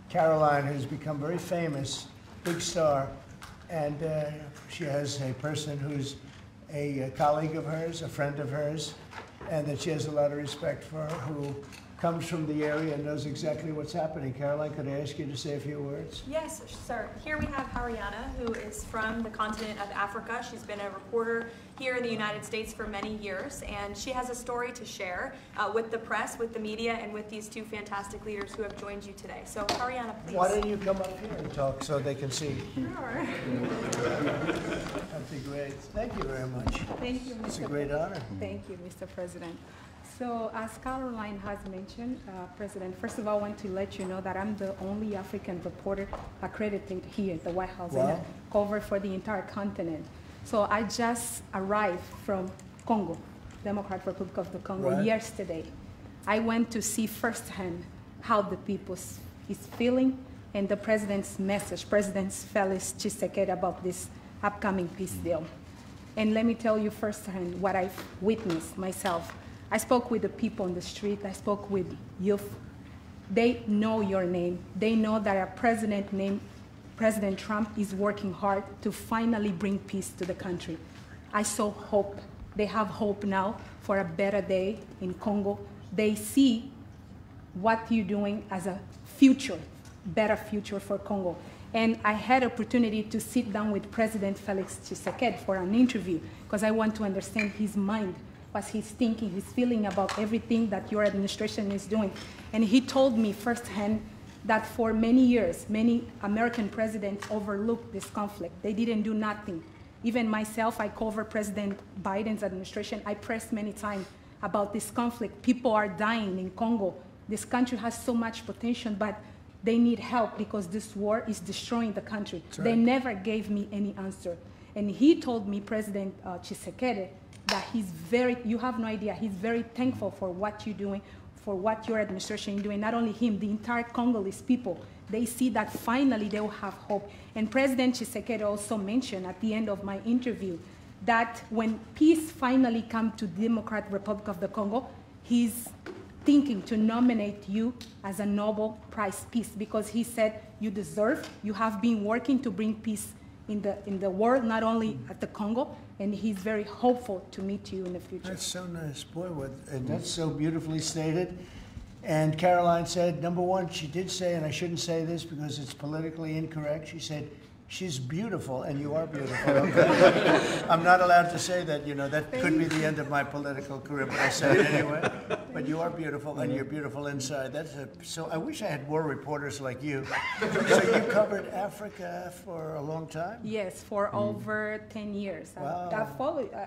Caroline, who's become very famous, big star, and she has a person who's a colleague of hers, a friend of hers, and that she has a lot of respect for, who comes from the area and knows exactly what's happening. Caroline, could I ask you to say a few words? Yes, sir. Here we have Hariana, who is from the continent of Africa. She's been a reporter here in the United States for many years, and she has a story to share with the press, with the media, and with these two fantastic leaders who have joined you today. So, Hariana, please. Why don't you come up here and talk so they can see? Sure. That'd be great. Thank you very much. Thank you, Mr. It's a great honor. Thank you, Mr. President. So, as Caroline has mentioned, President, first of all, I want to let you know that I'm the only African reporter accredited here at the White House and covered for the entire continent. So I just arrived from Congo, Democratic Republic of the Congo, yesterday. I went to see firsthand how the people is feeling and the president's message, President Felix Tshisekedi, about this upcoming peace deal. And let me tell you firsthand what I've witnessed myself. I spoke with the people on the street. I spoke with youth. They know your name. They know that our president named President Trump is working hard to finally bring peace to the country. I saw hope. They have hope now for a better day in Congo. They see what you're doing as a future, better future for Congo. And I had opportunity to sit down with President Felix Tshisekedi for an interview because I want to understand his mind, what he's thinking, his feeling about everything that your administration is doing. And he told me firsthand that for many years, many American presidents overlooked this conflict. They didn't do nothing. Even myself, I cover President Biden's administration. I pressed many times about this conflict. People are dying in Congo. This country has so much potential, but they need help because this war is destroying the country. Right. They never gave me any answer. And he told me, President Tshisekedi, that you have no idea, he's very thankful for what you're doing, for what your administration is doing. Not only him, the entire Congolese people, they see that finally they will have hope. And President Tshisekedi also mentioned at the end of my interview that when peace finally comes to the Democratic Republic of the Congo, he's thinking to nominate you as a Nobel Prize Peace because he said you deserve, you have been working to bring peace in the world, not only at the Congo, and he's very hopeful to meet you in the future. That's so nice, boy, and that's so beautifully stated. And Caroline said, number one, she did say, and I shouldn't say this because it's politically incorrect, she said, she's beautiful, and you are beautiful. Okay? I'm not allowed to say that, you know, that could be the end of my political career, but I say it anyway. But you are beautiful, and you're beautiful inside. So I wish I had more reporters like you. So you covered Africa for a long time? Yes, for over 10 years. Wow.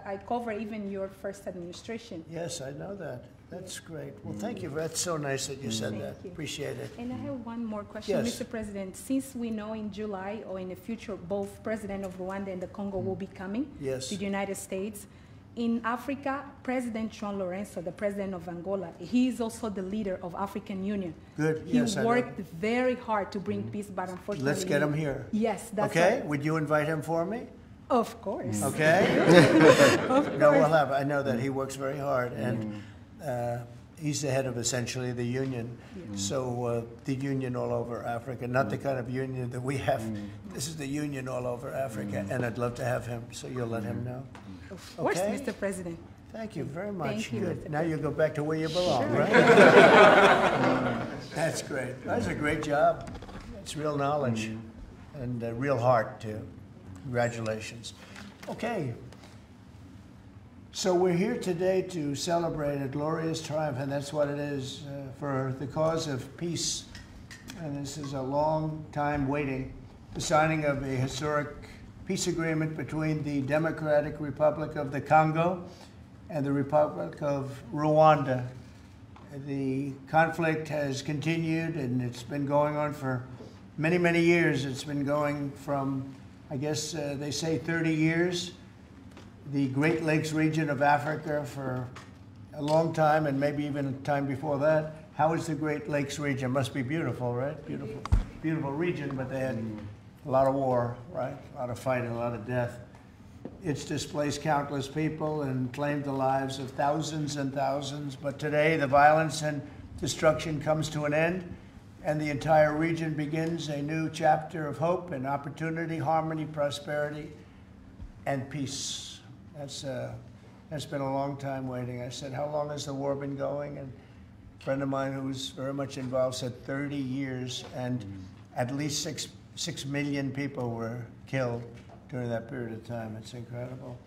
I cover even your first administration. Yes, I know that. That's great. Well, thank you. That's so nice that you said that. Appreciate it. And I have one more question, yes. Mr. President. Since we know in July or in the future, both President of Rwanda and the Congo will be coming to the United States. In Africa, President João Lourenço, the president of Angola, he is also the leader of African Union. Good. He worked very hard to bring peace, but unfortunately... Let's get him here. Yes, that's okay? right. Would you invite him for me? Of course. Okay? Of course. No, we'll have. I know that he works very hard, and he's the head of essentially the union. So the union all over Africa, not the kind of union that we have. This is the union all over Africa, and I'd love to have him, so you'll let him know. Of course, Mr. President. Thank you very much. Thank you, Good. Now you go back to where you belong, right? That's great. That's a great job. It's real knowledge and real heart, too. Congratulations. Okay. So we're here today to celebrate a glorious triumph, and that's what it is, for the cause of peace. And this is a long time waiting, the signing of a historic peace agreement between the Democratic Republic of the Congo and the Republic of Rwanda. The conflict has continued, and it's been going on for many, many years. It's been going from, I guess they say 30 years. The Great Lakes region of Africa for a long time, and maybe even time before that. How is the Great Lakes region? Must be beautiful, right? Beautiful, beautiful region, but they had a lot of war, right? A lot of fighting, a lot of death. It's displaced countless people and claimed the lives of thousands and thousands. But today, the violence and destruction comes to an end. and the entire region begins a new chapter of hope and opportunity, harmony, prosperity, and peace. That's been a long time waiting. I said, how long has the war been going? And a friend of mine who's very much involved said 30 years, and at least 6 million people were killed during that period of time. It's incredible.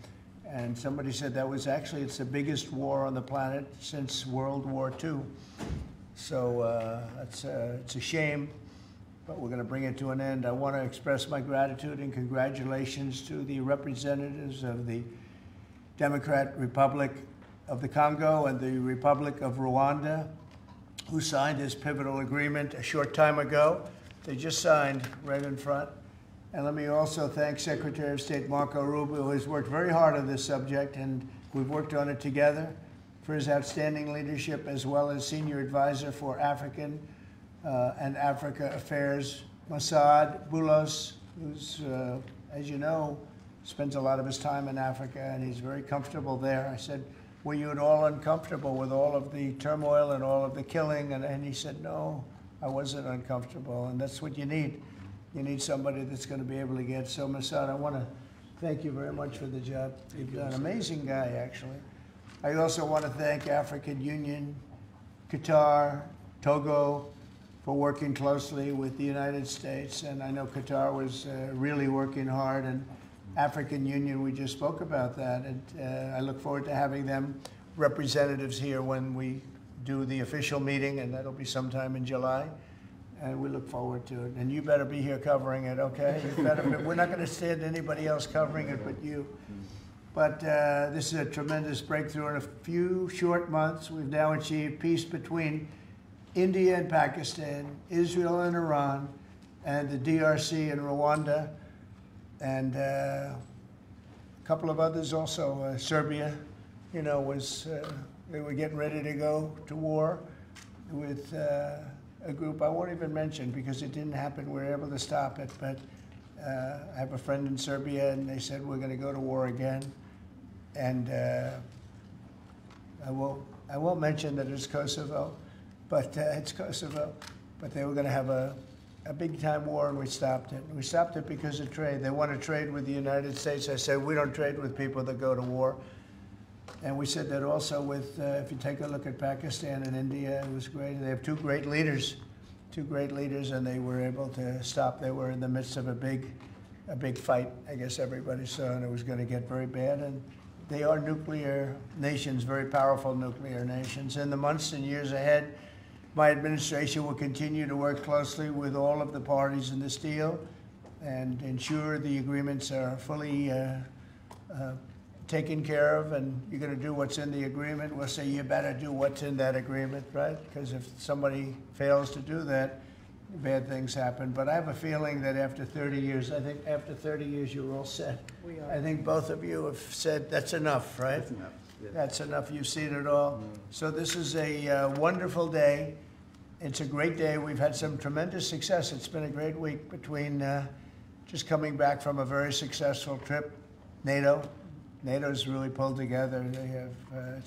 And somebody said that was actually, it's the biggest war on the planet since World War II. So it's a shame, but we're going to bring it to an end. I want to express my gratitude and congratulations to the representatives of the Democratic Republic of the Congo and the Republic of Rwanda, who signed this pivotal agreement a short time ago. They just signed right in front. And let me also thank Secretary of State Marco Rubio, who has worked very hard on this subject, and we've worked on it together, for his outstanding leadership, as well as Senior Advisor for African and Africa Affairs, Mossad Boulos, who's, as you know, spends a lot of his time in Africa, and he's very comfortable there. I said, were you at all uncomfortable with all of the turmoil and all of the killing? And he said, no, I wasn't uncomfortable, and that's what you need. You need somebody that's going to be able to get. So, Mossad, I want to thank you very much for the job you've done. Amazing guy, actually. I also want to thank African Union, Qatar, Togo, for working closely with the United States. And I know Qatar was really working hard, and African Union, we just spoke about that. And I look forward to having them representatives here when we do the official meeting, and that'll be sometime in July. And we look forward to it. And you better be here covering it, okay? You better be, we're not going to stand anybody else covering it but you. But this is a tremendous breakthrough. In a few short months, we've now achieved peace between India and Pakistan, Israel and Iran, and the DRC and Rwanda, and a couple of others also. Serbia, you know, was they were getting ready to go to war with a group I won't even mention because it didn't happen. We were able to stop it, but I have a friend in Serbia, and they said we're going to go to war again. And I won't mention that it's Kosovo, but it's Kosovo. But they were going to have a big time war, and we stopped it. We stopped it because of trade. They want to trade with the United States. I said we don't trade with people that go to war. And we said that also with, if you take a look at Pakistan and India, it was great. They have two great leaders, and they were able to stop. They were in the midst of a big fight, I guess everybody saw, and it was going to get very bad. And they are nuclear nations, very powerful nuclear nations. In the months and years ahead, my administration will continue to work closely with all of the parties in this deal and ensure the agreements are fully taken care of, and you're going to do what's in the agreement. We'll say you better do what's in that agreement, right? Because if somebody fails to do that, bad things happen. But I have a feeling that after 30 years, I think after 30 years, you're all set. We are. I think both of you have said that's enough, right? That's enough. Yes. That's enough. You've seen it all. So this is a wonderful day. It's a great day. We've had some tremendous success. It's been a great week between just coming back from a very successful trip, NATO's really pulled together. They have,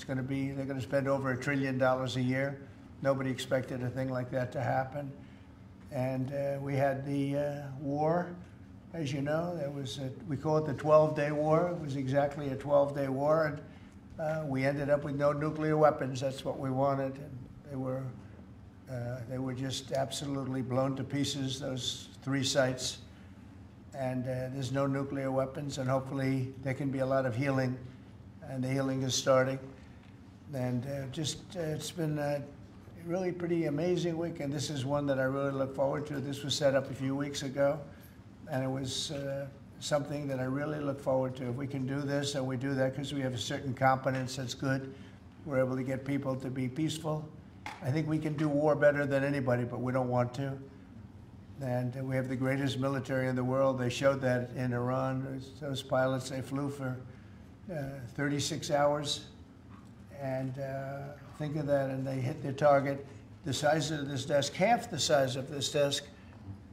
they're going to spend over $1 trillion a year. Nobody expected a thing like that to happen. And we had the war, as you know. We call it the 12-day war. It was exactly a 12-day war. And we ended up with no nuclear weapons. That's what we wanted. And they were just absolutely blown to pieces, those 3 sites. And there's no nuclear weapons, and hopefully there can be a lot of healing, and the healing is starting. And it's been a really pretty amazing week, and this is one that I really look forward to. This was set up a few weeks ago, and it was something that I really look forward to. If we can do this, and we do that because we have a certain competence that's good, we're able to get people to be peaceful. I think we can do war better than anybody, but we don't want to. And we have the greatest military in the world. They showed that in Iran. Those pilots, they flew for 36 hours. And think of that, and they hit their target. The size of this desk, half the size of this desk,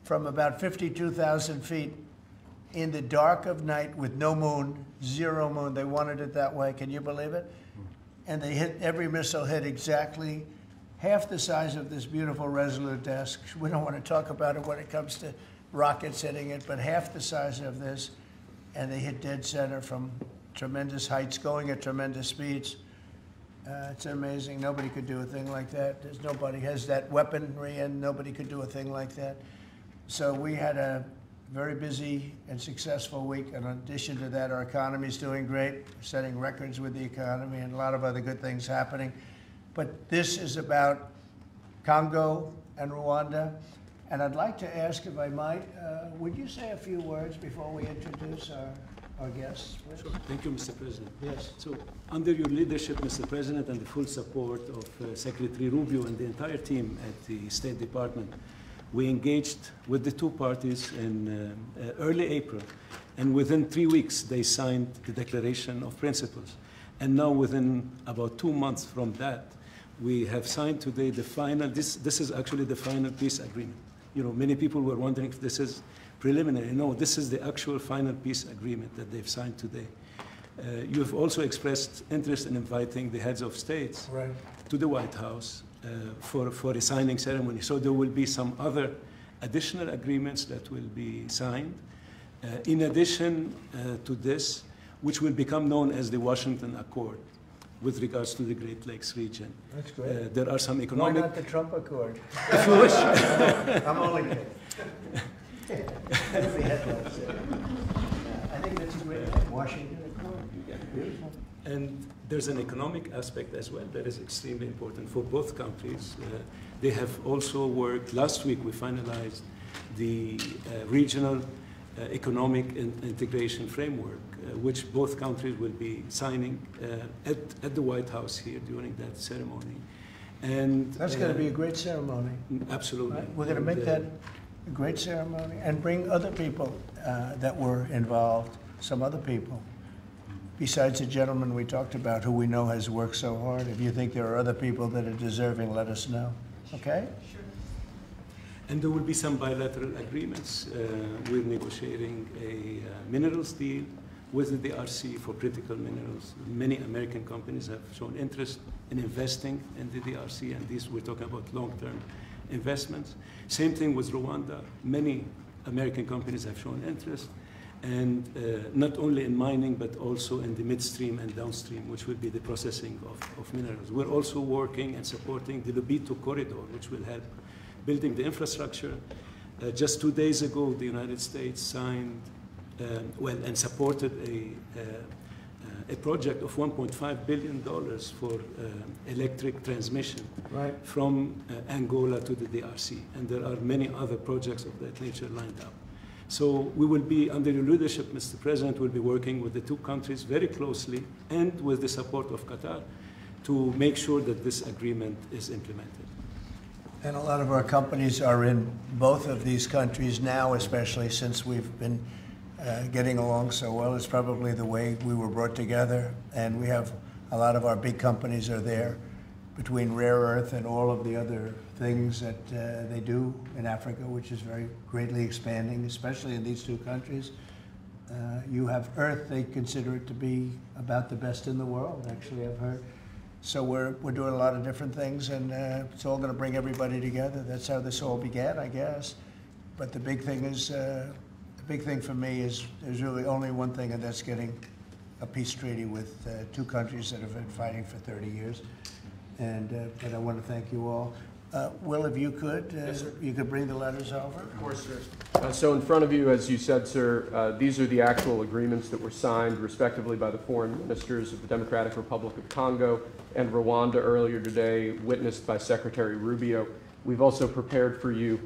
from about 52,000 feet in the dark of night with no moon, 0 moon. They wanted it that way. Can you believe it? And they hit, every missile hit exactly half the size of this beautiful Resolute desk. We don't want to talk about it when it comes to rockets hitting it, but half the size of this, and they hit dead center from tremendous heights, going at tremendous speeds. It's amazing. Nobody could do a thing like that. Nobody has that weaponry, and nobody could do a thing like that. So we had a very busy and successful week. And in addition to that, our economy is doing great, setting records with the economy, and a lot of other good things happening. But this is about Congo and Rwanda. And I'd like to ask, if I might, would you say a few words before we introduce our guests? Please? Sure. Thank you, Mr. President. Yes. So, under your leadership, Mr. President, and the full support of Secretary Rubio and the entire team at the State Department, we engaged with the two parties in early April, and within 3 weeks, they signed the Declaration of Principles. And now, within about 2 months from that, we have signed today the final, this is actually the final peace agreement. You know, many people were wondering if this is preliminary. No, this is the actual final peace agreement that they've signed today. You have also expressed interest in inviting the heads of states to the White House for a signing ceremony. So there will be some other additional agreements that will be signed. In addition to this, which will become known as the Washington Accord with regards to the Great Lakes region. That's great. There are some economic... Why not the Trump Accord? If you wish. I'm only kidding. That'll be headlines there. I think that's a great thing. Washington Accord. Beautiful. And there's an economic aspect as well that is extremely important for both countries. They have also worked, last week we finalized the regional economic integration framework, which both countries will be signing at the White House here during that ceremony. And That's going to be a great ceremony. Absolutely. Right? We're going to make that a great ceremony and bring other people that were involved, some other people. Besides the gentleman we talked about who we know has worked so hard, if you think there are other people that are deserving, let us know. Okay? Sure. And there will be some bilateral agreements. We're negotiating a minerals deal with the DRC for critical minerals. Many American companies have shown interest in investing in the DRC, and these we're talking about long-term investments. Same thing with Rwanda. Many American companies have shown interest, and not only in mining, but also in the midstream and downstream, which will be the processing of minerals. We're also working and supporting the Lobito corridor, which will help building the infrastructure. Just 2 days ago, the United States signed, and supported a project of $1.5 billion for electric transmission from Angola to the DRC. And there are many other projects of that nature lined up. So we will be, under your leadership, Mr. President, we'll be working with the two countries very closely and with the support of Qatar to make sure that this agreement is implemented. And a lot of our companies are in both of these countries now, especially since we've been getting along so well. It's probably the way we were brought together. And we have a lot of our big companies are there, between rare earth and all of the other things that they do in Africa, which is very greatly expanding, especially in these two countries. You have earth, they consider it to be about the best in the world, actually, I've heard. So we're doing a lot of different things, and it's all going to bring everybody together. That's how this all began, I guess. But the big thing is, the big thing for me is there's really only one thing, and that's getting a peace treaty with two countries that have been fighting for 30 years. And I want to thank you all. Will, if you could, Yes, you could bring the letters over. Of course, sir. So in front of you, as you said, sir, these are the actual agreements that were signed respectively by the foreign ministers of the Democratic Republic of Congo and Rwanda earlier today, witnessed by Secretary Rubio. We've also prepared for you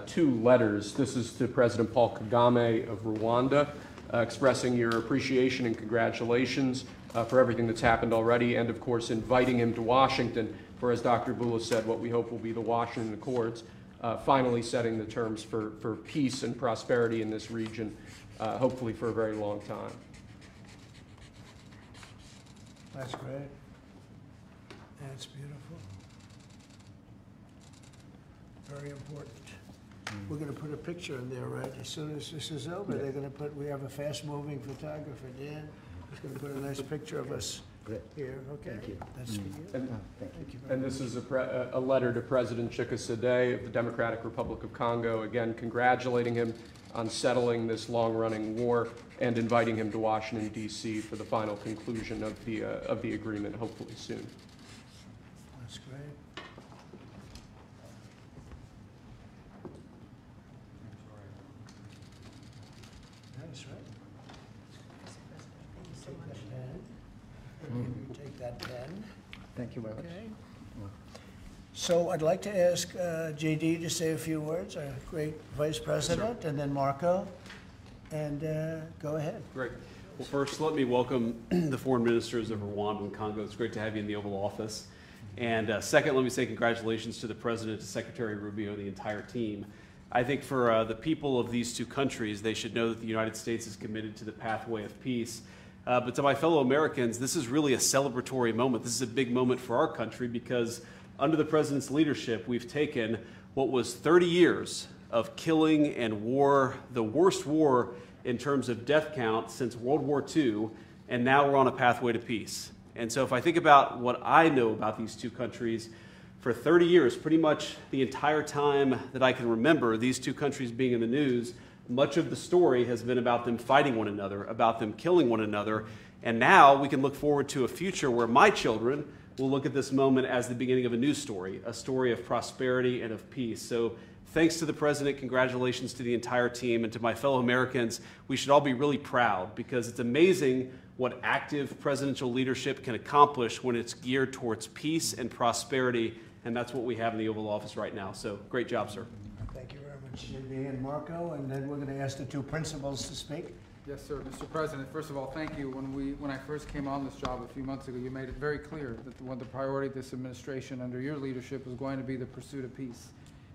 2 letters. This is to President Paul Kagame of Rwanda, expressing your appreciation and congratulations for everything that's happened already, and of course inviting him to Washington for, as Dr. Bula said, what we hope will be the Washington Accords, finally setting the terms for peace and prosperity in this region, hopefully for a very long time. That's great. That's beautiful. Very important. We're going to put a picture in there, right? As soon as this is over, they're going to put, we have a fast-moving photographer, Dan. He's going to put a nice picture of us Great. here, okay? Thank you. That's for you. And, Thank you. Thank you very and much. this is a letter to President Chikisade of the Democratic Republic of Congo, again congratulating him on settling this long-running war and inviting him to Washington, D.C. for the final conclusion of the agreement, hopefully soon. That's great. Nice, right? Take that pen. You take that pen. Thank you very much. Okay. So I'd like to ask JD to say a few words, our great Vice President, and then Marco, and go ahead. Great. Well, first, let me welcome the foreign ministers of Rwanda and Congo. It's great to have you in the Oval Office. And second, let me say congratulations to the President, to Secretary Rubio, and the entire team. I think for the people of these two countries, they should know that the United States is committed to the pathway of peace. But to my fellow Americans, this is really a celebratory moment. This is a big moment for our country because under the President's leadership, we've taken what was 30 years of killing and war, the worst war in terms of death count since World War II, and now we're on a pathway to peace. And so if I think about what I know about these two countries, for 30 years, pretty much the entire time that I can remember these two countries being in the news, much of the story has been about them fighting one another, about them killing one another. And now we can look forward to a future where my children will look at this moment as the beginning of a new story, a story of prosperity and of peace. So thanks to the President, congratulations to the entire team, and to my fellow Americans. We should all be really proud because it's amazing what active presidential leadership can accomplish when it's geared towards peace and prosperity, and that's what we have in the Oval Office right now. So great job, sir. Thank you very much, JD and Marco, and then we're going to ask the two principals to speak. Yes, sir. Mr. President, first of all, thank you. When I first came on this job a few months ago, you made it very clear that one of the priority of this administration under your leadership was going to be the pursuit of peace.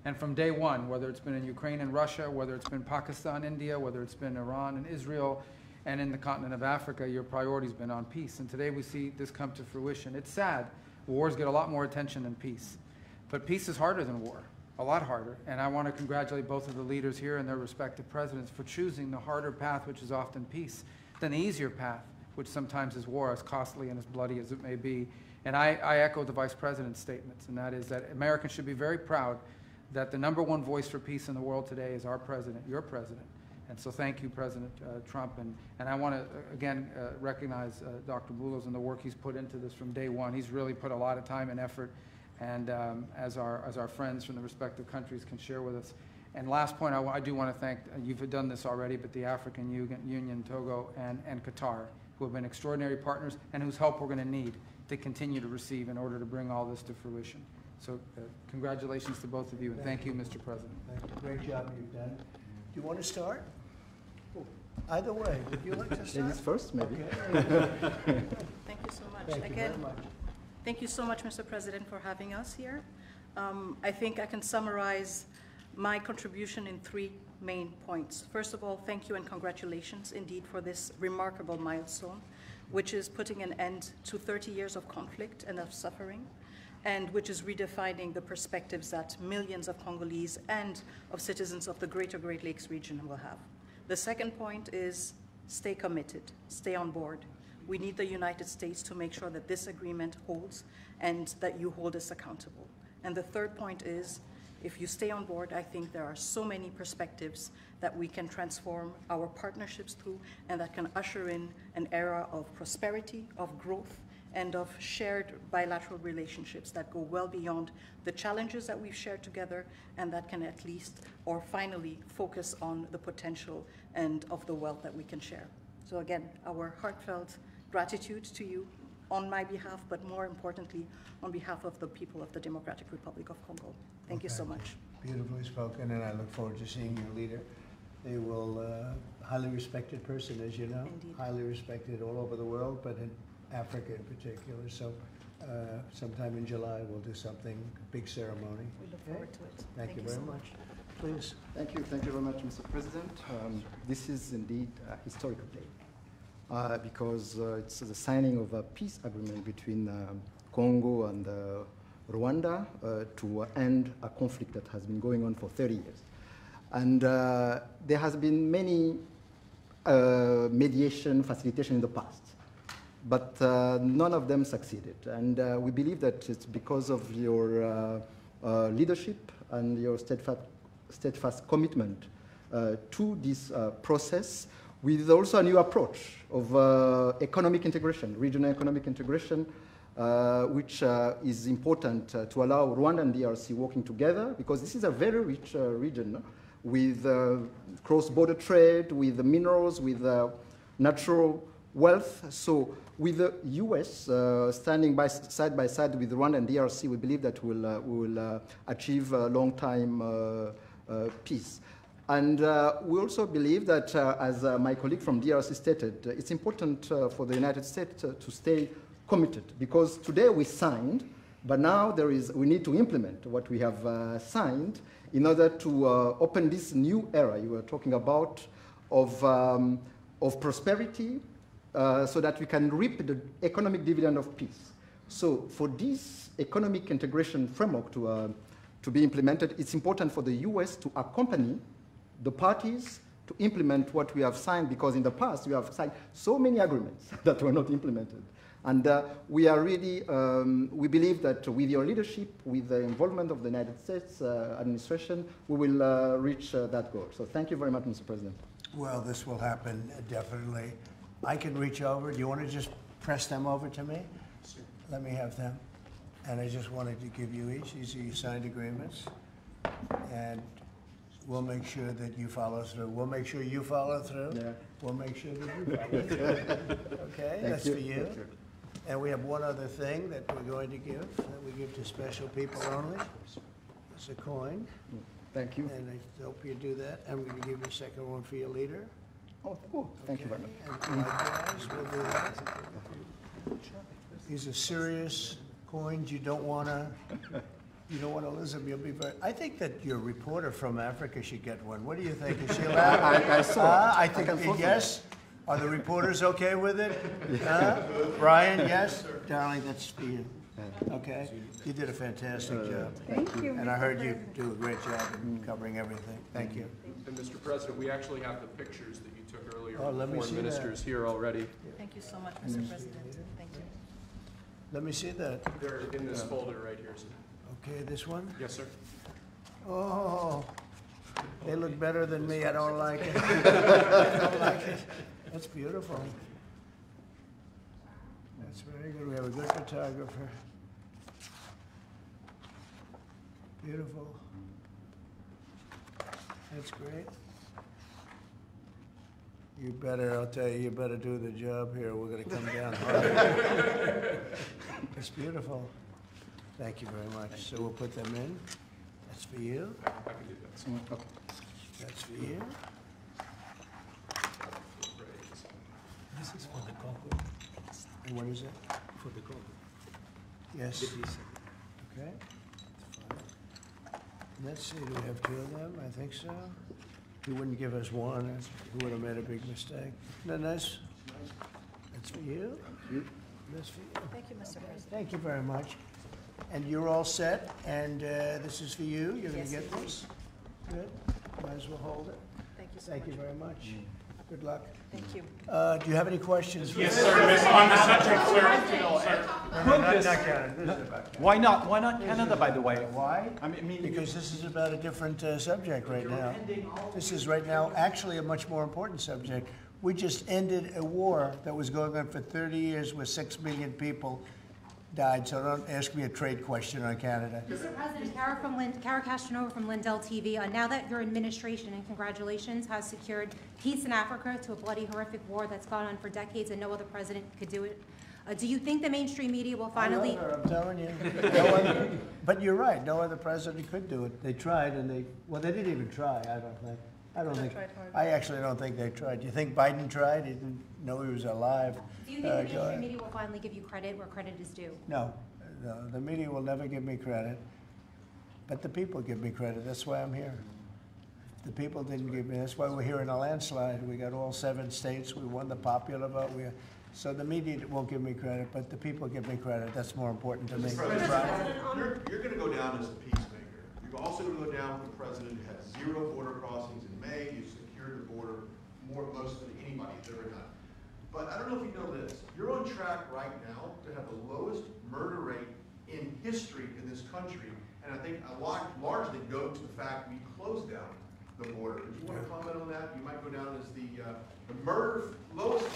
And from day one, whether it's been in Ukraine and Russia, whether it's been Pakistan, India, whether it's been Iran and Israel, and in the continent of Africa, your priority's been on peace. And today we see this come to fruition. It's sad. Wars get a lot more attention than peace. But peace is harder than war. A lot harder, and I want to congratulate both of the leaders here and their respective presidents for choosing the harder path, which is often peace, than the easier path, which sometimes is war, as costly and as bloody as it may be. And I echo the Vice President's statements, and that is that Americans should be very proud that the #1 voice for peace in the world today is our President, your President. And so thank you, President Trump. And I want to, again, recognize Dr. Boulos and the work he's put into this from day one. He's really put a lot of time and effort, and as our friends from the respective countries can share with us. And last point, I do want to thank, you've done this already, but the African Union, Togo, and Qatar, who have been extraordinary partners and whose help we're going to need to continue to receive in order to bring all this to fruition. So congratulations to both of you, and thank you, Mr. President. Thank you. Great job you've done. Do you want to start? Either way, would you like to start? Ladies first, maybe. Okay. Thank you so much. Thank you very much. Thank you so much, Mr. President, for having us here. I think I can summarize my contribution in 3 main points. First of all, thank you and congratulations indeed for this remarkable milestone, which is putting an end to 30 years of conflict and of suffering, and which is redefining the perspectives that millions of Congolese and of citizens of the greater Great Lakes region will have. The second point is stay committed, stay on board. We need the United States to make sure that this agreement holds and that you hold us accountable. And the third point is, if you stay on board, I think there are so many perspectives that we can transform our partnerships through and that can usher in an era of prosperity, of growth, and of shared bilateral relationships that go well beyond the challenges that we've shared together, and that can at least, or finally, focus on the potential and of the wealth that we can share. So again, our heartfelt gratitude to you on my behalf, but more importantly, on behalf of the people of the Democratic Republic of Congo. Thank you so much. Beautifully spoken, and I look forward to seeing your leader. They will, highly respected person, as you know. Indeed. Highly respected all over the world, but in Africa in particular. So sometime in July, we'll do something, big ceremony. We look Okay? forward to it. Thank you so very much. Please. Thank you very much, Mr. President. This is indeed a historical day because it's the signing of a peace agreement between Congo and Rwanda to end a conflict that has been going on for 30 years. And there has been many mediation, facilitation in the past. but none of them succeeded. And we believe that it's because of your leadership and your steadfast commitment to this process, with also a new approach of economic integration, regional economic integration, which is important to allow Rwanda and DRC working together, because this is a very rich region with cross-border trade, with the minerals, with natural wealth. So with the US standing side by side with Rwanda and DRC, we believe that we will achieve a long-time peace. And we also believe that, as my colleague from DRC stated, it's important for the United States to stay committed, because today we signed, but now we need to implement what we have signed in order to open this new era you were talking about of prosperity, so that we can reap the economic dividend of peace. So for this economic integration framework to be implemented, it's important for the US to accompany the parties to implement what we have signed, because in the past we have signed so many agreements that were not implemented. And we are really, we believe that with your leadership, with the involvement of the United States administration, we will reach that goal. So thank you very much, Mr. President. Well, this will happen definitely. I can reach over. Do you want to just press them over to me? Sure. Let me have them. And I just wanted to give you each. These are your signed agreements. And we'll make sure that you follow through. We'll make sure you follow through. Yeah. We'll make sure that you follow through. Okay, that's for you. And we have one other thing that we're going to give, that we give to special people only. It's a coin. Thank you. And I hope you do that. I'm going to give you a second one for your leader. Oh, cool. Thank you very much. And likewise, we'll do that. These are serious coins. You don't want to lose them. You'll be very. I think that your reporter from Africa should get one. What do you think? Is she allowed? I saw. I think yes. Are the reporters okay with it? Brian, yes? Darling, that's for you. Okay? You did a fantastic job. Thank you. And I heard you do a great job in covering everything. Thank you. And Mr. President, we actually have the pictures that you took earlier Oh, of let the me foreign see ministers here already. Thank you so much, Mr. President. Thank you. Let me see that. They're in this folder right here, sir. Okay, this one? Yes, sir. Oh, they look better than me. I don't like it. I don't like it. That's beautiful. That's very good. We have a good photographer. Beautiful. That's great. You better, I'll tell you, you better do the job here. We're going to come down hard. It's beautiful. Thank you very much. So we'll put them in. That's for you. I can do that. Okay. That's for you. This is for the Congo. And what is it? For the Congo. Yes. Okay. Let's see, do we have two of them? I think so. He wouldn't give us one. He would have made a big mistake. Isn't that nice? That's for you. That's for you. Thank you, Mr. President. Thank you very much. And you're all set, and this is for you. You're going to get this. Good. Might as well hold it. Thank you so Thank much. you very much. Good luck. Thank you. Do you have any questions? Yes, sir. On the subject, sir. Not Canada. This is about Canada. Why not? Why not Canada, by the way? Why? I mean, Because this is about a different subject right now. This is right now actually a much more important subject. We just ended a war that was going on for 30 years where 6 million people died. So don't ask me a trade question on Canada. Mr. President, Kara Castronova from Lindell TV. Now that your administration, and congratulations, has secured peace in Africa to a bloody, horrific war that's gone on for decades and no other president could do it, do you think the mainstream media will finally... I'm telling you. No other, but you're right. No other president could do it. They tried, and they didn't even try, I don't think. I actually don't think they tried. Do you think Biden tried? He didn't know he was alive. Do you think the mainstream media will finally give you credit where credit is due? No, the media will never give me credit, but the people give me credit. That's why I'm here. The people didn't give me. That's why we're here in a landslide. We got all 7 states. We won the popular vote. So the media won't give me credit, but the people give me credit. That's more important to me. You're going to go down as a peacemaker. You're also going to go down with the president who had 0 border crossings in May. You secured the border most than anybody's ever done. but I don't know if you know this. You're on track right now to have the lowest murder rate in history in this country. And I think a lot largely go to the fact we closed down the border. If you want to comment on that, you might go down as the lowest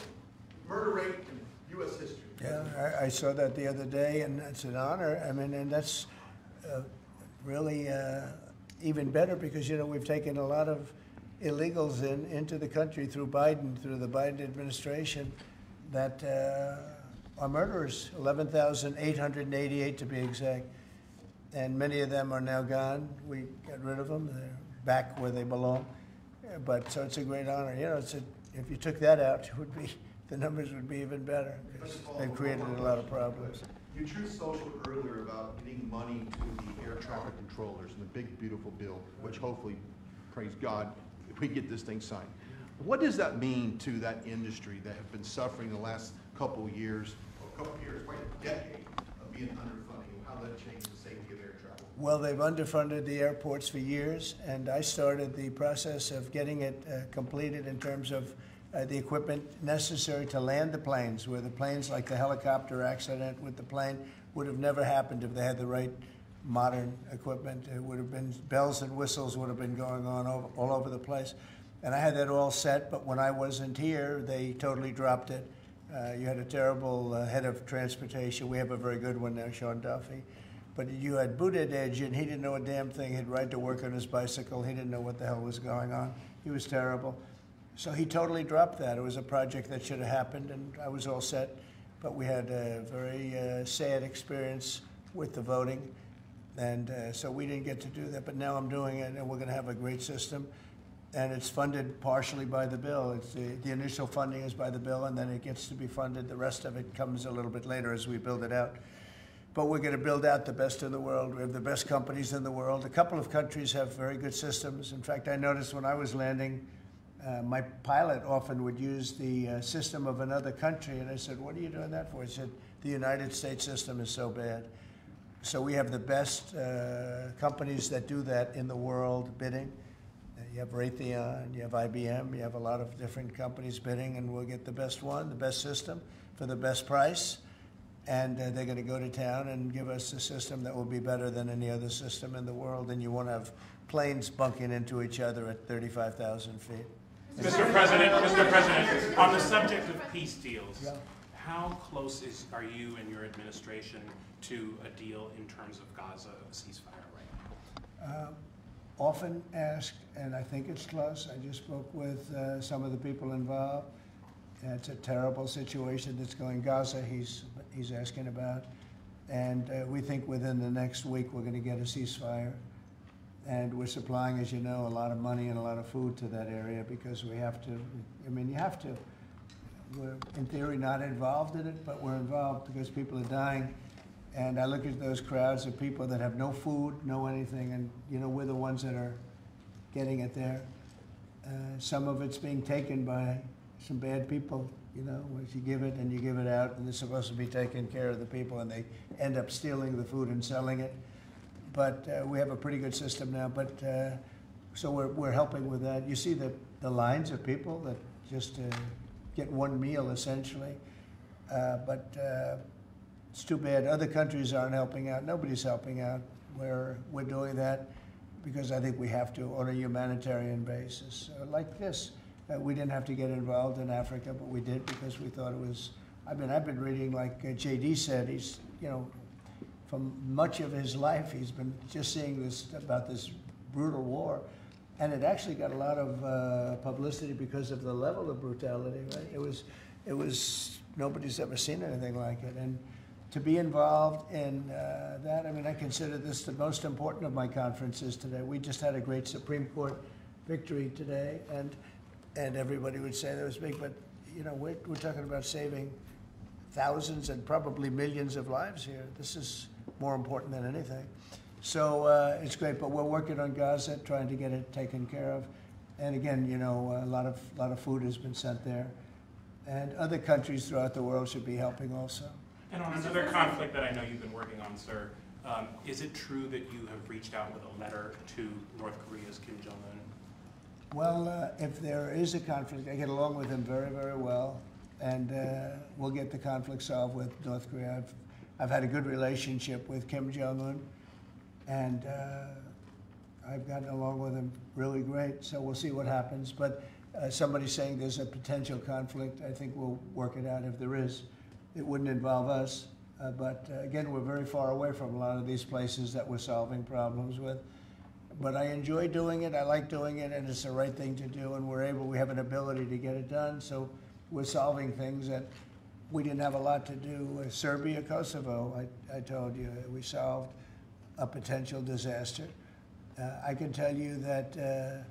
murder rate in U.S. history. Yeah, I saw that the other day, and it's an honor. I mean, and that's really even better because, you know, we've taken a lot of illegals into the country through Biden, through the Biden administration, that are murderers, 11,888 to be exact. And many of them are now gone. We got rid of them. They're back where they belong. But so it's a great honor. You know, if you took that out, it would be, the numbers would be even better. They've created a lot of problems. You truth social earlier about getting money to the air traffic controllers and the big beautiful bill, which hopefully, praise God, if we get this thing signed. What does that mean to that industry that have been suffering the last couple of years, quite a decade of being underfunding, and how that changed the safety of air travel? Well, they've underfunded the airports for years, and I started the process of getting it completed in terms of the equipment necessary to land the planes, where the planes, like the helicopter accident with the plane, would have never happened if they had the right modern equipment. It would have been, bells and whistles would have been going on all over the place. And I had that all set, but when I wasn't here, they totally dropped it. You had a terrible head of transportation. We have a very good one now, Sean Duffy. But you had Buttigieg, and he didn't know a damn thing. He'd ride to work on his bicycle. He didn't know what the hell was going on. He was terrible. So he totally dropped that. It was a project that should have happened, and I was all set. But we had a very sad experience with the voting, and so we didn't get to do that. But now I'm doing it, and we're going to have a great system. And it's funded partially by the bill. It's the initial funding is by the bill, and then it gets to be funded. The rest of it comes a little bit later as we build it out. But we're going to build out the best in the world. We have the best companies in the world. A couple of countries have very good systems. In fact, I noticed when I was landing, my pilot often would use the system of another country. And I said, what are you doing that for? He said, the United States system is so bad. So we have the best companies that do that in the world bidding. You have Raytheon, you have IBM, you have a lot of different companies bidding, and we'll get the best one, the best system, for the best price. And they're going to go to town and give us a system that will be better than any other system in the world. And you won't have planes bunking into each other at 35,000 feet. Mr. President, on the subject of peace deals, yeah. How close are you and your administration to a deal in terms of Gaza, of a ceasefire right now? Often asked, and I think it's close. I just spoke with some of the people involved. It's a terrible situation that's going Gaza, he's asking about. And we think within the next week we're going to get a ceasefire. And we're supplying, as you know, a lot of money and a lot of food to that area because we have to. I mean, you have to. We're, in theory, not involved in it, but we're involved because people are dying. And I look at those crowds of people that have no food, no anything, and, you know, we're the ones that are getting it there. Some of it's being taken by some bad people, you know, once you give it and you give it out, and they're supposed to be taking care of the people, and they end up stealing the food and selling it. But we have a pretty good system now, but so we're helping with that. You see the lines of people that just get one meal, essentially. It's too bad. Other countries aren't helping out. Nobody's helping out. We're doing that because I think we have to on a humanitarian basis. Like this, we didn't have to get involved in Africa, but we did because we thought it was. I mean, I've been reading, like J.D. said, he's, you know, from much of his life, he's been just seeing this about this brutal war, and it actually got a lot of publicity because of the level of brutality. Right? It was nobody's ever seen anything like it, and to be involved in that, I mean, I consider this the most important of my conferences today. We just had a great Supreme Court victory today, and everybody would say that was big, but you know, we're talking about saving thousands and probably millions of lives here. This is more important than anything. So it's great, but we're working on Gaza, trying to get it taken care of. And again, you know, a lot of food has been sent there. And other countries throughout the world should be helping also. And on another conflict that I know you've been working on, sir, is it true that you have reached out with a letter to North Korea's Kim Jong-un? Well, if there is a conflict, I get along with him very, very well. and we'll get the conflict solved with North Korea. I've had a good relationship with Kim Jong-un, and I've gotten along with him really great, so we'll see what happens. But somebody's saying there's a potential conflict. I think we'll work it out if there is. It wouldn't involve us, but again, we're very far away from a lot of these places that we're solving problems with. But I enjoy doing it, I like doing it, and it's the right thing to do, and we have an ability to get it done, so we're solving things that we didn't have a lot to do with Serbia, Kosovo. I told you, we solved a potential disaster. I can tell you that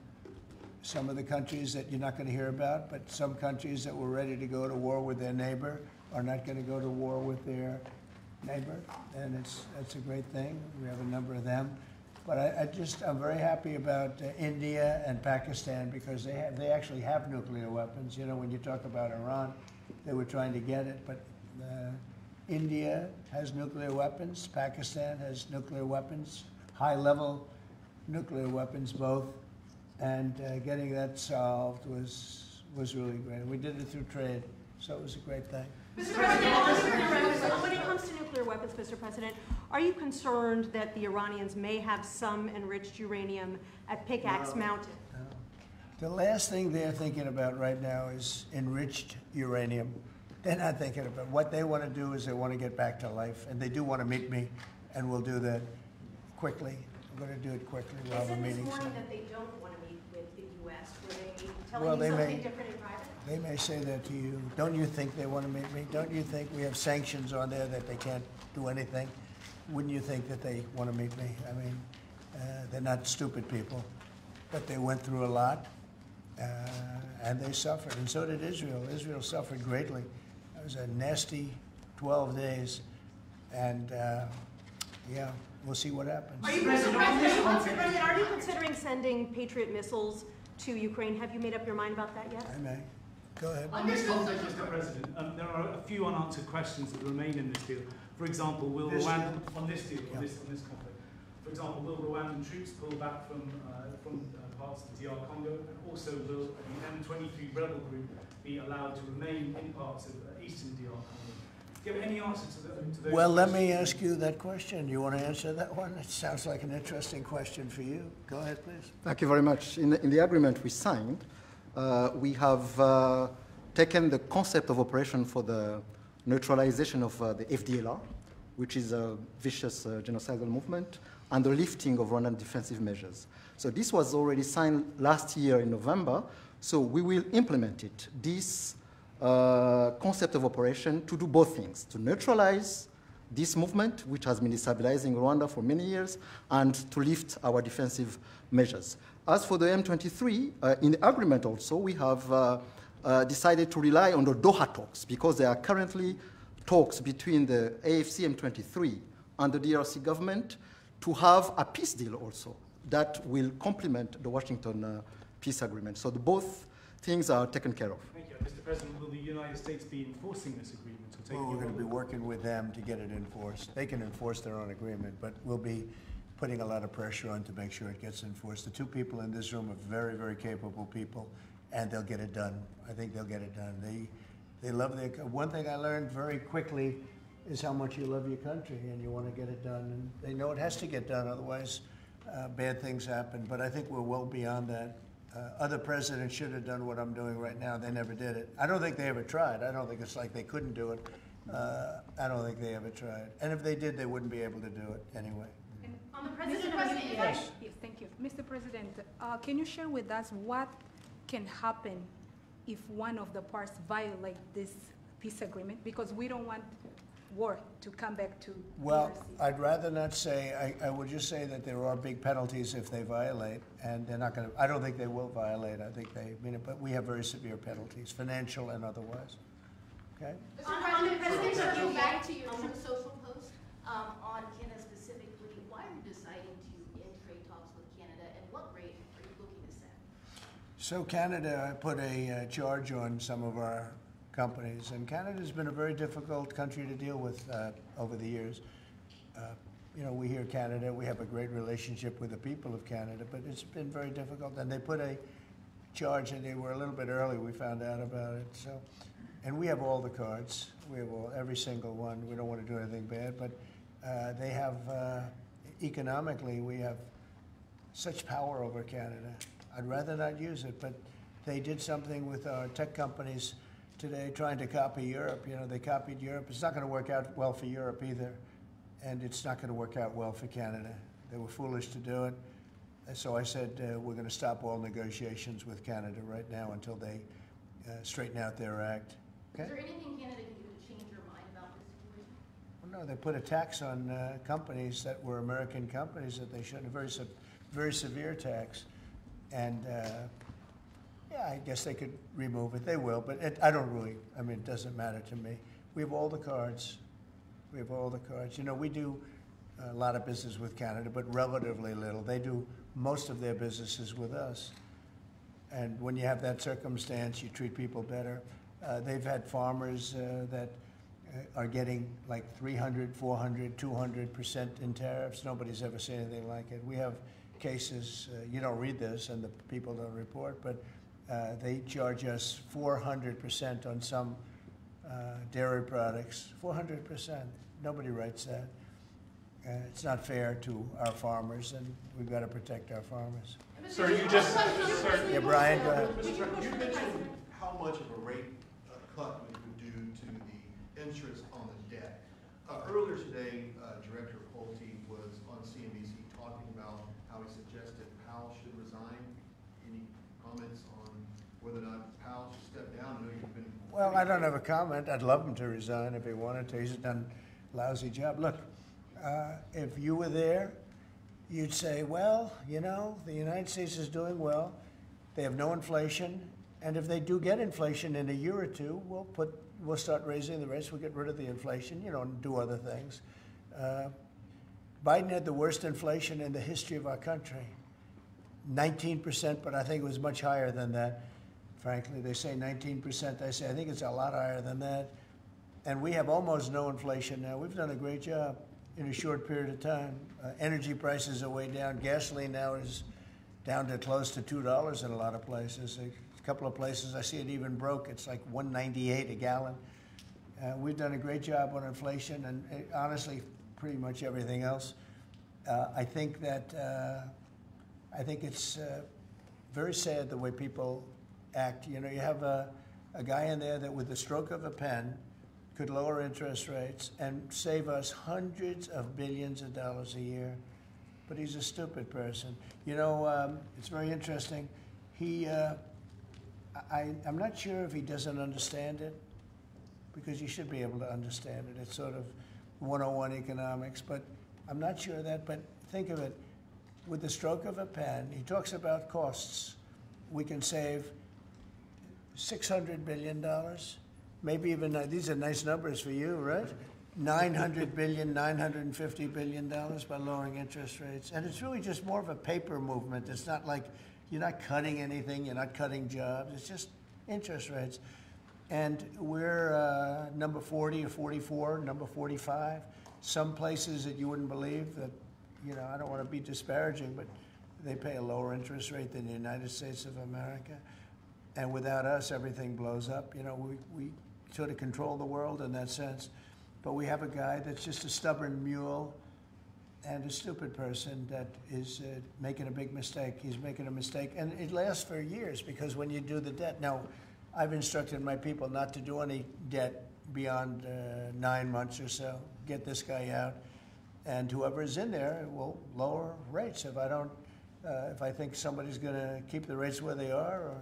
some of the countries that you're not going to hear about, but some countries that were ready to go to war with their neighbor are not going to go to war with their neighbor, and that's a great thing. We have a number of them. But I'm very happy about India and Pakistan because they actually have nuclear weapons. You know, when you talk about Iran, they were trying to get it, but India has nuclear weapons, Pakistan has nuclear weapons, high-level nuclear weapons both, and getting that solved was really great. We did it through trade, so it was a great thing. Mr. President, when it comes to nuclear weapons, Mr. President, are you concerned that the Iranians may have some enriched uranium at Pickaxe Mountain? No. The last thing they're thinking about right now is enriched uranium. They're not thinking about what they want to do is they want to get back to life, and they do want to meet me, and we'll do that quickly. We're going to do it quickly while we're meeting. They said this morning that they don't want to meet with the U.S. Were they telling you something different in private? They may say that to you. Don't you think they want to meet me? Don't you think we have sanctions on there that they can't do anything? Wouldn't you think that they want to meet me? I mean, they're not stupid people, but they went through a lot, and they suffered, and so did Israel. Israel suffered greatly. It was a nasty 12 days, and yeah, we'll see what happens. Are you considering sending Patriot missiles to Ukraine? Have you made up your mind about that yet? I may. Go ahead. On this topic, Mr. President, there are a few unanswered questions that remain in this deal. For example, will Rwandan on this conflict? For example, will Rwandan troops pull back from parts of the DR Congo, and also will the M23 rebel group be allowed to remain in parts of eastern DR Congo? Do you have any answer to those? Well, let me ask you that question. You want to answer that one? It sounds like an interesting question for you. Go ahead, please. Thank you very much. In the agreement we signed, we have taken the concept of operation for the neutralization of the FDLR, which is a vicious genocidal movement, and the lifting of Rwandan defensive measures. So this was already signed last year in November, so we will implement it. This concept of operation to do both things, to neutralize this movement, which has been destabilizing Rwanda for many years, and to lift our defensive measures. As for the M23, in the agreement also, we have decided to rely on the Doha talks, because there are currently talks between the AFC M23 and the DRC government to have a peace deal also that will complement the Washington peace agreement. So both things are taken care of. Thank you. Mr. President, will the United States be enforcing this agreement? Well, we're going to be working with them to get it enforced. They can enforce their own agreement, but we'll be putting a lot of pressure on to make sure it gets enforced. The two people in this room are very, very capable people, and they'll get it done. I think they'll get it done. They love their. One thing I learned very quickly is how much you love your country, and you want to get it done. And they know it has to get done, otherwise bad things happen. But I think we're well beyond that. Other presidents should have done what I'm doing right now. They never did it. I don't think they ever tried. I don't think it's like they couldn't do it. I don't think they ever tried. And if they did, they wouldn't be able to do it anyway. On the Mr. President, yes, thank you. Mr. President, can you share with us what can happen if one of the parts violate this peace agreement? Because we don't want war to come back to Well, DRC. I'd rather not say. I would just say that there are big penalties if they violate, and they're not going to. I don't think they will violate. I think they mean it, but we have very severe penalties, financial and otherwise. Okay. On the President, to go back to your Truth Social post on Canada specifically, why are you deciding to end trade talks with Canada, and what rate are you looking to set? So Canada put a charge on some of our companies, and Canada's been a very difficult country to deal with over the years. You know, we hear Canada, we have a great relationship with the people of Canada, but it's been very difficult, and they put a charge, and they were a little bit early, we found out about it. So and we have all the cards. We have every single one. We don't want to do anything bad, but they have, economically, we have such power over Canada. I'd rather not use it, but they did something with our tech companies today trying to copy Europe. You know, they copied Europe. It's not going to work out well for Europe either, and it's not going to work out well for Canada. They were foolish to do it. And so I said, we're going to stop all negotiations with Canada right now until they straighten out their act. Okay? Is there anything Canada can do to change your mind about this situation? Well, no, they put a tax on companies that were American companies that they shouldn't, a very severe tax. And yeah, I guess they could remove it. They will, but I don't really, I mean, it doesn't matter to me. We have all the cards. We have all the cards. You know, we do a lot of business with Canada, but relatively little. They do most of their businesses with us. And when you have that circumstance, you treat people better. They've had farmers that are getting like 300, 400, 200% in tariffs. Nobody's ever seen anything like it. We have cases, you don't read this and the people don't report, but they charge us 400% on some dairy products. 400%. Nobody writes that. It's not fair to our farmers, and we've got to protect our farmers. Sir, you just, sir, yeah, Brian, go ahead. Mr. President, you mentioned how much of a rate cut we would do to the interest on the debt. Earlier today, Director Pulte was on CNBC talking about how he suggested Powell should resign. Any comments on whether or not Powell should step down? I know you've been. Well, I don't have a comment. I'd love him to resign if he wanted to. He's done a lousy job. Look, if you were there, you'd say, well, you know, the United States is doing well. They have no inflation. And if they do get inflation in a year or two, we'll start raising the rates. We'll get rid of the inflation, you know, and do other things. Biden had the worst inflation in the history of our country. 19%, but I think it was much higher than that. Frankly, they say 19%. I say, I think it's a lot higher than that. And we have almost no inflation now. We've done a great job in a short period of time. Energy prices are way down. Gasoline now is down to close to $2 in a lot of places. A couple of places I see it even broke. It's like $1.98 a gallon. We've done a great job on inflation and honestly, pretty much everything else. I think that I think it's very sad the way people act. You know, you have a guy in there that with the stroke of a pen could lower interest rates and save us hundreds of billions of dollars a year. But he's a stupid person. You know, it's very interesting. I'm not sure if he doesn't understand it, because you should be able to understand it. It's sort of 101 economics, but I'm not sure of that. But think of it, with the stroke of a pen, he talks about costs. We can save $600 billion. Maybe even, these are nice numbers for you, right? $900 billion, $950 billion by lowering interest rates. And it's really just more of a paper movement. It's not like you're not cutting anything, you're not cutting jobs, it's just interest rates. And we're number 40 or 44, number 45. Some places that you wouldn't believe that, you know, I don't want to be disparaging, but they pay a lower interest rate than the United States of America. And without us, everything blows up. You know, we sort of control the world in that sense. But we have a guy that's just a stubborn mule and a stupid person that is making a big mistake. He's making a mistake. And it lasts for years, because when you do the debt, now, I've instructed my people not to do any debt beyond 9 months or so. Get this guy out. And whoever is in there will lower rates. If I don't, if I think somebody's going to keep the rates where they are or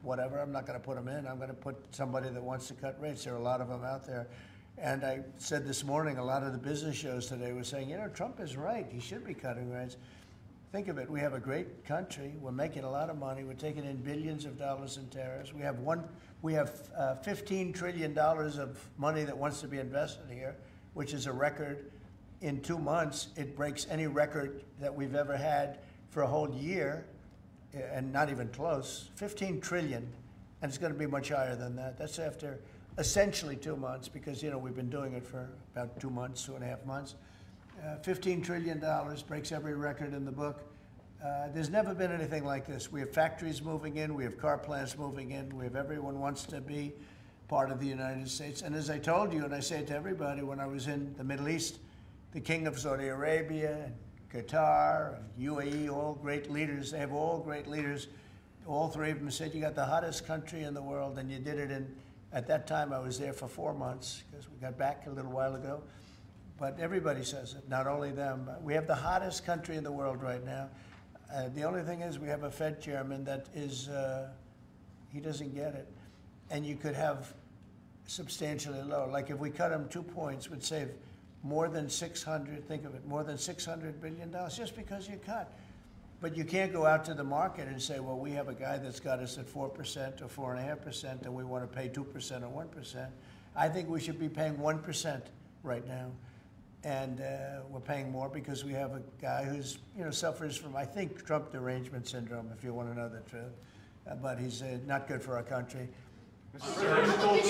whatever, I'm not going to put them in. I'm going to put somebody that wants to cut rates. There are a lot of them out there. And I said this morning, a lot of the business shows today were saying, you know, Trump is right. He should be cutting rates. Think of it. We have a great country. We're making a lot of money. We're taking in billions of dollars in tariffs. We have $15 trillion of money that wants to be invested here, which is a record. In 2 months, it breaks any record that we've ever had for a whole year, and not even close. 15 trillion, and it's going to be much higher than that. That's after essentially 2 months, because, you know, we've been doing it for about 2 months, 2.5 months. $15 trillion breaks every record in the book. There's never been anything like this. We have factories moving in, we have car plants moving in, we have everyone wants to be part of the United States. And as I told you, and I say it to everybody, when I was in the Middle East, the King of Saudi Arabia, and Qatar, and UAE, all great leaders, they have all great leaders. All three of them said, you got the hottest country in the world, and you did it in, at that time I was there for 4 months, because we got back a little while ago. But everybody says it, not only them. We have the hottest country in the world right now. The only thing is we have a Fed chairman that is, he doesn't get it. And you could have substantially lower. Like if we cut him 2 points, would save more than 600, think of it, more than $600 billion just because you cut. But you can't go out to the market and say, well, we have a guy that's got us at 4% or 4.5%, and we want to pay 2% or 1%. I think we should be paying 1% right now. And we're paying more because we have a guy who's, you know, suffers from, I think, Trump derangement syndrome, if you want to know the truth. But he's not good for our country. The president of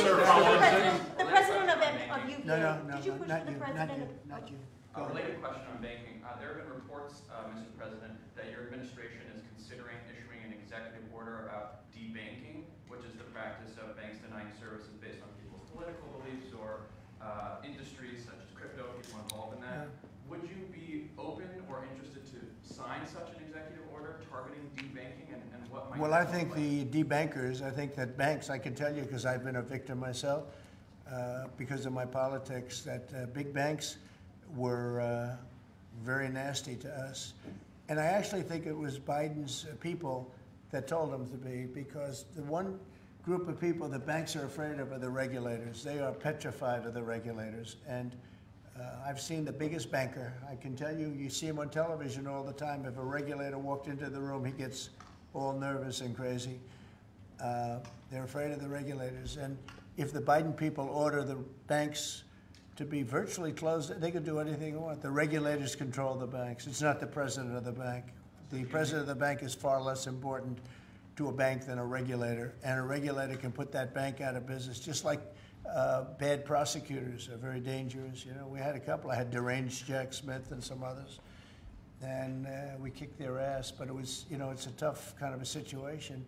UVA. No, Did you push not the you, president? not you. A related question on banking. There have been reports, Mr. President, that your administration is considering issuing an executive order about debanking, which is the practice of banks denying services based on people's political beliefs or industries such as crypto, people involved in that. Would you be open or interested to sign such an executive order targeting debanking, and what might Well, I think the debankers, I think that banks, I can tell you because I've been a victim myself, because of my politics, that big banks were very nasty to us. And I actually think it was Biden's people that told them to be, because the one group of people that banks are afraid of are the regulators. They are petrified of the regulators. And I've seen the biggest banker. I can tell you, you see him on television all the time. If a regulator walked into the room, he gets all nervous and crazy. They're afraid of the regulators. And if the Biden people order the banks to be virtually closed, they can do anything they want. The regulators control the banks. It's not the president of the bank. The president of the bank is far less important to a bank than a regulator. And a regulator can put that bank out of business, just like bad prosecutors are very dangerous. You know, we had a couple. I had deranged Jack Smith and some others. And we kicked their ass, but it was, you know, it's a tough kind of a situation.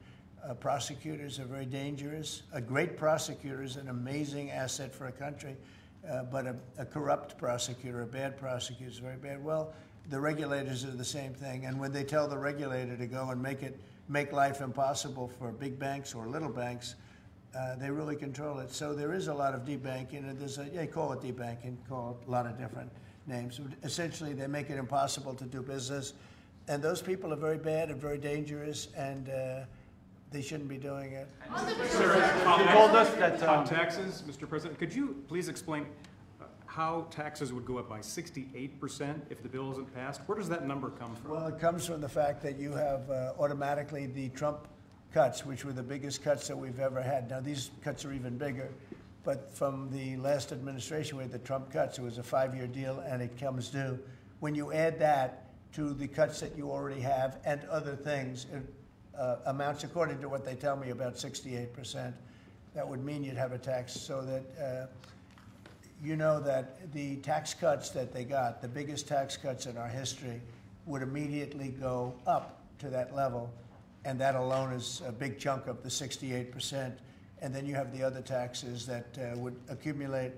Prosecutors are very dangerous. A great prosecutor is an amazing asset for a country, but a corrupt prosecutor, a bad prosecutor is very bad. Well, the regulators are the same thing, and when they tell the regulator to go and make life impossible for big banks or little banks, they really control it. So there is a lot of debanking, and they call it debanking, call it a lot of different names. Essentially, they make it impossible to do business, and those people are very bad and very dangerous, and they shouldn't be doing it. Sir, you told us that on taxes, Mr. President, could you please explain how taxes would go up by 68% if the bill isn't passed? Where does that number come from? Well, it comes from the fact that you have automatically the Trump cuts, which were the biggest cuts that we've ever had. Now, these cuts are even bigger. But from the last administration, we had the Trump cuts. It was a 5-year deal, and it comes due. When you add that to the cuts that you already have and other things, it amounts, according to what they tell me, about 68%. That would mean you'd have a tax, so that you know that the tax cuts that they got, the biggest tax cuts in our history, would immediately go up to that level. And that alone is a big chunk of the 68%. And then you have the other taxes that would accumulate,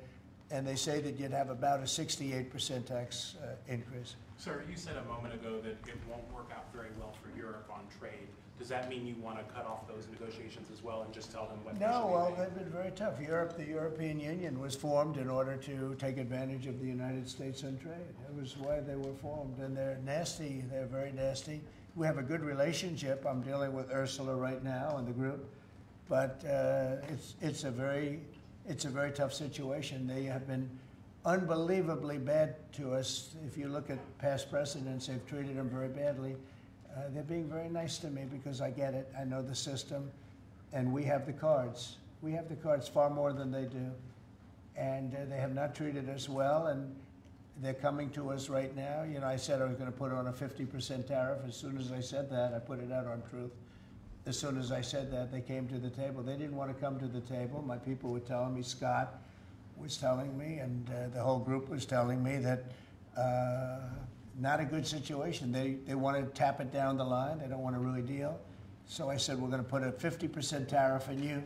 and they say that you'd have about a 68% tax increase. Sir, you said a moment ago that it won't work out very well for Europe on trade. Does that mean you want to cut off those negotiations as well and just tell them what they should No, be well, paying? they've been very tough. The European Union was formed in order to take advantage of the United States on trade. That was why they were formed, and they're nasty. They're very nasty. We have a good relationship. I'm dealing with Ursula right now and the group. But it's a very tough situation. They have been unbelievably bad to us. If you look at past precedents, they've treated them very badly. They're being very nice to me because I get it. I know the system, and we have the cards. We have the cards far more than they do, and they have not treated us well. And they're coming to us right now. You know, I said I was going to put on a 50% tariff. As soon as I said that, I put it out on Truth. As soon as I said that, they came to the table. They didn't want to come to the table. My people were telling me, Scott was telling me, and the whole group was telling me that not a good situation. They want to tap it down the line. They don't want to really deal. So I said, we're going to put a 50% tariff on you.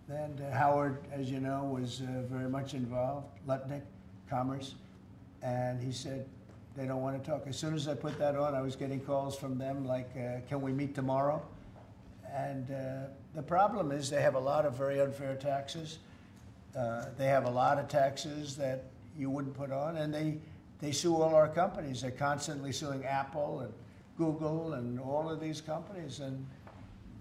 And Howard, as you know, was very much involved, Lutnick, Commerce, and he said they don't want to talk. As soon as I put that on, I was getting calls from them like, can we meet tomorrow? And the problem is they have a lot of very unfair taxes. They have a lot of taxes that you wouldn't put on, and they sue all our companies. They're constantly suing Apple and Google and all of these companies, and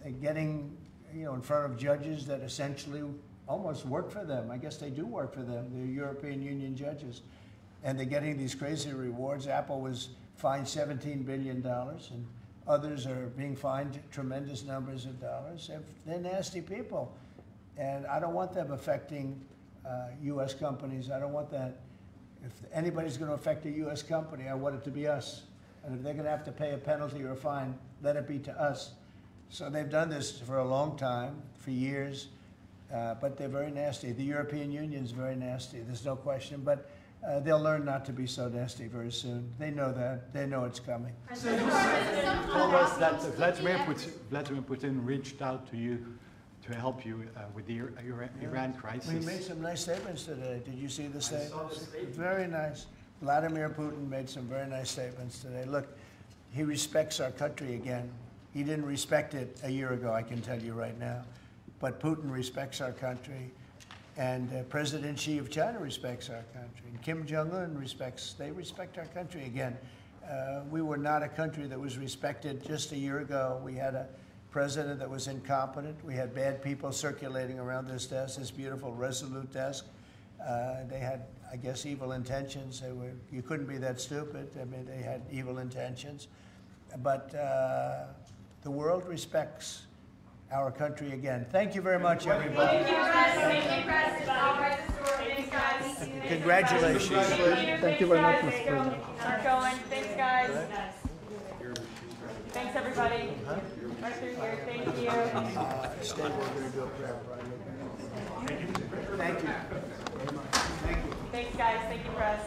they're getting, you know, in front of judges that essentially almost work for them. I guess they do work for them. They're European Union judges, and they're getting these crazy rewards. Apple was fined $17 billion, and others are being fined tremendous numbers of dollars. They're nasty people, and I don't want them affecting U.S. companies. I don't want that. If anybody's going to affect a U.S. company, I want it to be us. And if they're going to have to pay a penalty or a fine, let it be to us. So they've done this for a long time, for years, but they're very nasty. The European Union is very nasty, there's no question, but they'll learn not to be so nasty very soon. They know that. They know it's coming. So you told us that Vladimir Putin reached out to you to help you with the Iran crisis. He made some nice statements today. Did you see the statements? Very nice. Vladimir Putin made some very nice statements today. Look, he respects our country again. He didn't respect it a year ago, I can tell you right now. But Putin respects our country. And President Xi of China respects our country. And Kim Jong-un they respect our country again. We were not a country that was respected just a year ago. We had a president that was incompetent. We had bad people circulating around this desk, this beautiful Resolute desk. They had, I guess, evil intentions. You couldn't be that stupid. I mean, they had evil intentions. But the world respects our country again. Thank you very much, everybody. Thank you, Press. Thank you, Press. I'll write the story. Thanks, guys. Congratulations. Thank you very much, Mr. President. Keep going. Thanks, guys. Thanks, everybody. Right through here. Thank you. Stay, we're going to do a prayer. Thank you. Thank you. Thanks, guys. Thank you, Press.